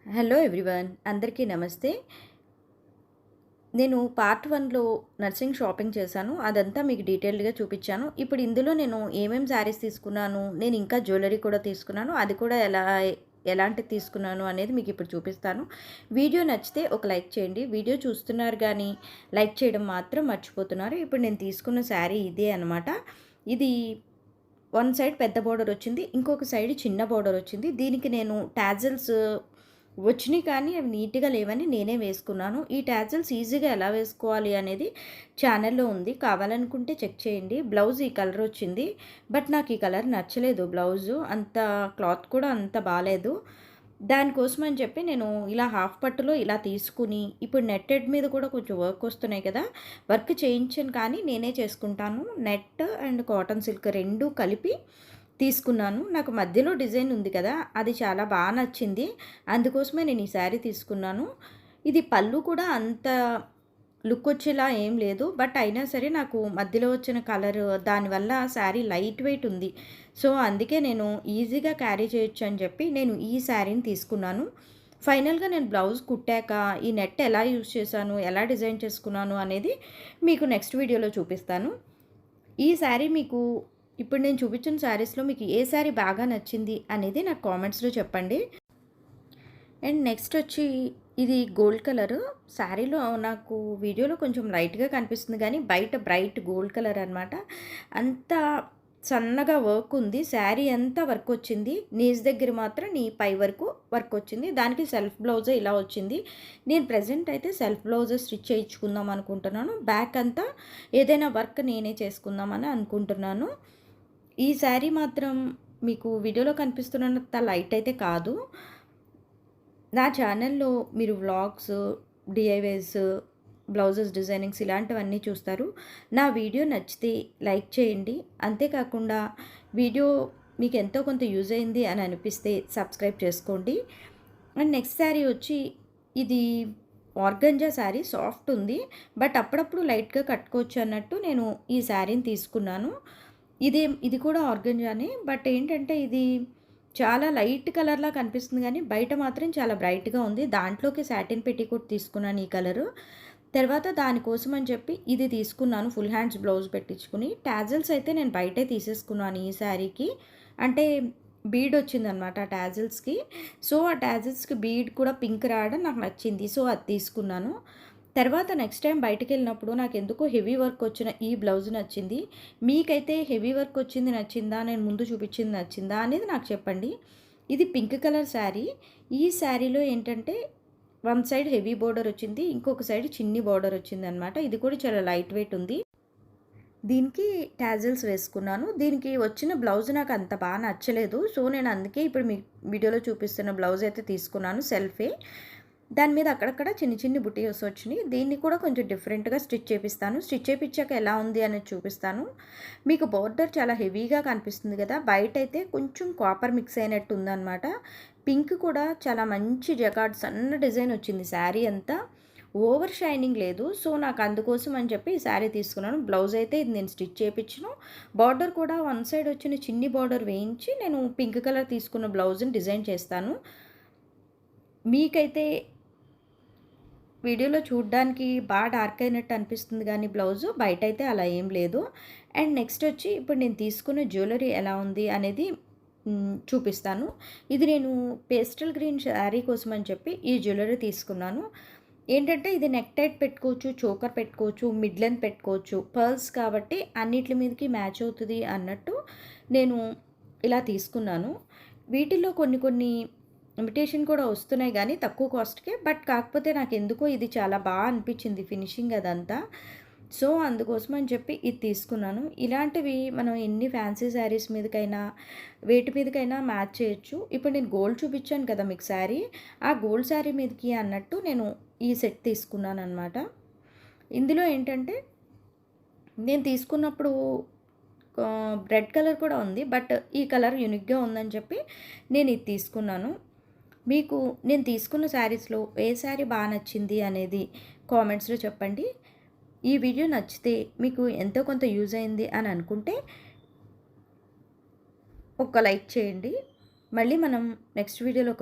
Hello everyone, అందరికీ నమస్తే. నేను పార్ట్ 1లో నర్సింగ్ షాపింగ్ చేశాను. అదంతా మీకు డీటెయిల్డ్‌గా చూపిచ్చాను. ఇప్పుడు ఇందులో నేను ఏమేం శారీస్ తీసుకున్నాను, నేను ఇంకా జ్యువెలరీ కూడా తీసుకున్నాను. అది కూడా ఎలాంటిది తీసుకున్నాను అనేది మీకు ఇప్పుడు చూపిస్తాను. వీడియో నచ్చితే ఒక లైక్ చేయండి. వీడియో చూస్తున్నారు గానీ లైక్ చేయడం మాత్రం మర్చిపోతున్నారు. ఇప్పుడు నేను తీసుకున్న శారీ ఇదే అనమాట. ఇది వన్ సైడ్ పెద్ద బోర్డర్ వచ్చింది. ఇంకొక సైడ్ చిన్న బోర్డర్ వచ్చింది. దీనికి నేను టాజిల్స్ వచ్చినాయి కానీ అవి నీట్‌గా లేవని నేనే వేసుకున్నాను. ఈ టాజిల్స్ ఈజీగా ఎలా వేసుకోవాలి అనేది ఛానెల్‌లో ఉంది. కావాలనుకుంటే చెక్ చేయండి. బ్లౌజ్ ఈ కలర్ వచ్చింది. బట్ నాకు ఈ కలర్ నచ్చలేదు బ్లౌజు. అంత క్లాత్ కూడా అంత బాలేదు. దానికోసం అని చెప్పి నేను ఇలా హాఫ్ పట్టులో ఇలా తీసుకుని, ఇప్పుడు నెట్టెడ్ మీద కూడా కొంచెం వర్క్ వస్తున్నాయి కదా! వర్క్ చేయించను కానీ నేనే చేసుకుంటాను. నెట్ అండ్ కాటన్ సిల్క్ 2 కలిపి తీసుకున్నాను. నాకు మధ్యలో డిజైన్ ఉంది కదా! అది చాలా నచ్చింది. అందుకోసమే నేను ఈ శారీ తీసుకున్నాను. ఇది పళ్ళు కూడా అంత లుక్ వచ్చేలా ఏం లేదు. బట్ అయినా సరే నాకు మధ్యలో వచ్చిన కలర్ దానివల్ల శారీ లైట్ వెయిట్ ఉంది. సో, అందుకే నేను ఈజీగా క్యారీ చేయొచ్చు అని చెప్పి నేను ఈ శారీని తీసుకున్నాను. ఫైనల్‌గా నేను బ్లౌజ్ కుట్టాక ఈ నెట్ ఎలా యూజ్ చేశాను, ఎలా డిజైన్ చేసుకున్నాను అనేది మీకు నెక్స్ట్ వీడియోలో చూపిస్తాను. ఈ శారీ మీకు ఇప్పుడు నేను చూపించిన శారీస్‌లో మీకు ఏ శారీ బాగా నచ్చింది అనేది నాకు కామెంట్స్‌లో చెప్పండి. అండ్ నెక్స్ట్ వచ్చి ఇది గోల్డ్ కలరు. శారీలో నాకు వీడియోలో కొంచెం లైట్‌గా కనిపిస్తుంది గానీ బయట బ్రైట్ గోల్డ్ కలర్ అనమాట. అంతా సన్నగా వర్క్ ఉంది. శారీ అంతా వర్క్ వచ్చింది. నీస్ దగ్గర మాత్రం నీ పై వరకు వర్క్ వచ్చింది. దానికి సెల్ఫ్ బ్లౌజే ఇలా వచ్చింది. నేను ప్రెజెంట్ అయితే సెల్ఫ్ బ్లౌజే స్టిచ్ చేయించుకుందాం అనుకుంటున్నాను. బ్యాక్ అంతా ఏదైనా వర్క్ నేనే చేసుకుందామని అనుకుంటున్నాను. ఈ శారీ మాత్రం మీకు వీడియోలో కనిపిస్తున్నంత లైట్ అయితే కాదు. నా ఛానల్‌లో మీరు వ్లాగ్స్, డీఐవైస్, బ్లౌజెస్ డిజైనింగ్స్ ఇలాంటివన్నీ చూస్తారు. నా వీడియో నచ్చితే లైక్ చేయండి. అంతేకాకుండా వీడియో మీకు ఎంతో కొంత యూజ్ అయింది అని అనిపిస్తే సబ్స్క్రైబ్ చేసుకోండి. అండ్ నెక్స్ట్ శారీ వచ్చి ఇది ఆర్గంజా శారీ సాఫ్ట్ ఉంది. బట్ అప్పుడప్పుడు లైట్‌గా కట్టుకోవచ్చు అన్నట్టు నేను ఈ శారీని తీసుకున్నాను. ఇది కూడా ఆర్గంజానే. బట్ ఏంటంటే ఇది చాలా లైట్ కలర్‌లా కనిపిస్తుంది గానీ, బయట మాత్రం చాలా బ్రైట్‌గా ఉంది. దాంట్లోకి సాటిన్ పెట్టికోట్ తీసుకున్నాను ఈ కలరు. తర్వాత దానికోసం అని చెప్పి ఇది తీసుకున్నాను ఫుల్ హ్యాండ్స్ బ్లౌజ్ పెట్టించుకుని. టాజిల్స్ అయితే నేను బయటే తీసేసుకున్నాను ఈ శారీకి. అంటే బీడ్ వచ్చిందనమాట టాజిల్స్‌కి. సో, ఆ టాజిల్స్‌కి బీడ్ కూడా పింక్ రావడం నాకు నచ్చింది. సో, అది తీసుకున్నాను. తర్వాత నెక్స్ట్ టైం బయటికెళ్ళినప్పుడు నాకెందుకో హెవీ వర్క్ వచ్చిన ఈ బ్లౌజ్ నచ్చింది. మీకైతే హెవీ వర్క్ వచ్చింది నచ్చిందా? నేను ముందు చూపించింది నచ్చిందా? అనేది నాకు చెప్పండి. ఇది పింక్ కలర్ శారీ. ఈ శారీలో ఏంటంటే వన్ సైడ్ హెవీ బోర్డర్ వచ్చింది. ఇంకొక సైడ్ చిన్ని బోర్డర్ వచ్చిందనమాట. ఇది కూడా చాలా లైట్ వెయిట్ ఉంది. దీనికి టాజిల్స్ వేసుకున్నాను. దీనికి వచ్చిన బ్లౌజ్ నాకు అంత నచ్చలేదు. సో, నేను అందుకే ఇప్పుడు మీ వీడియోలో చూపిస్తున్న బ్లౌజ్ అయితే తీసుకున్నాను సెల్ఫే. దాని మీద అక్కడక్కడ చిన్ని చిన్ని బుటీస్ వచ్చినాయి. దీన్ని కూడా కొంచెం డిఫరెంట్‌గా స్టిచ్ చేపిస్తాను. స్టిచ్ చేపిచ్చాక ఎలా ఉంది అనేది చూపిస్తాను. మీకు బోర్డర్ చాలా హెవీగా కనిపిస్తుంది కదా! బయటైతే కొంచెం కాపర్ మిక్స్ అయినట్టు ఉందనమాట. పింక్ కూడా చాలా మంచి జకార్డ్ సన్న డిజైన్ వచ్చింది శారీ అంతా. ఓవర్ షైనింగ్ లేదు. సో, నాకు అందుకోసం అని చెప్పి ఈ శారీ తీసుకున్నాను. బ్లౌజ్ అయితే ఇది నేను స్టిచ్ చేపిచ్చను. బార్డర్ కూడా వన్ సైడ్ వచ్చిన చిన్ని బార్డర్ వేయించి నేను పింక్ కలర్ తీసుకున్న బ్లౌజ్‌ని డిజైన్ చేస్తాను. మీకైతే వీడియోలో చూడ్డానికి డార్క్ అయినట్టు అనిపిస్తుంది కానీ బ్లౌజు బయటైతే అలా ఏం లేదు. అండ్ నెక్స్ట్ వచ్చి ఇప్పుడు నేను తీసుకున్న జ్యువెలరీ ఎలా ఉంది అనేది చూపిస్తాను. ఇది నేను పేస్టల్ గ్రీన్ శారీ కోసం అని చెప్పి ఈ జ్యువెలరీ తీసుకున్నాను. ఏంటంటే ఇది నెక్ టైట్ పెట్టుకోవచ్చు, చోకర్ పెట్టుకోవచ్చు, మిడ్ లెంత్ పెట్టుకోవచ్చు. పర్ల్స్ కాబట్టి అన్నిట్లి మీదకి మ్యాచ్ అవుతుంది అన్నట్టు నేను ఇలా తీసుకున్నాను. వీటిల్లో కొన్ని కొన్ని ఇమిటేషన్ కూడా వస్తున్నాయి గానీ తక్కువ కాస్ట్‌కే. బట్ కాకపోతే నాకెందుకో ఇది చాలా అనిపించింది ఫినిషింగ్ అదంతా. సో, అందుకోసం అని చెప్పి ఇది తీసుకున్నాను. ఇలాంటివి మనం ఎన్ని ఫ్యాన్సీ శారీస్ మీదకైనా, వేటి మీదకైనా మ్యాచ్ చేయొచ్చు. ఇప్పుడు నేను గోల్డ్ చూపించాను కదా మీకు శారీ. ఆ గోల్డ్ శారీ మీదకి అన్నట్టు నేను ఈ సెట్ తీసుకున్నాననమాట. ఇందులో ఏంటంటే నేను తీసుకున్నప్పుడు రెడ్ కలర్ కూడా ఉంది. బట్ ఈ కలర్ యూనిక్‌గా ఉందని చెప్పి నేను ఇది తీసుకున్నాను. మీకు నేను తీసుకున్న శారీస్‌లో ఏ శారీ నచ్చింది అనేది కామెంట్స్‌లో చెప్పండి. ఈ వీడియో నచ్చితే మీకు ఎంతో కొంత యూజ్ అయింది అని అనుకుంటే ఒక లైక్ చేయండి. మళ్ళీ మనం నెక్స్ట్ వీడియోలో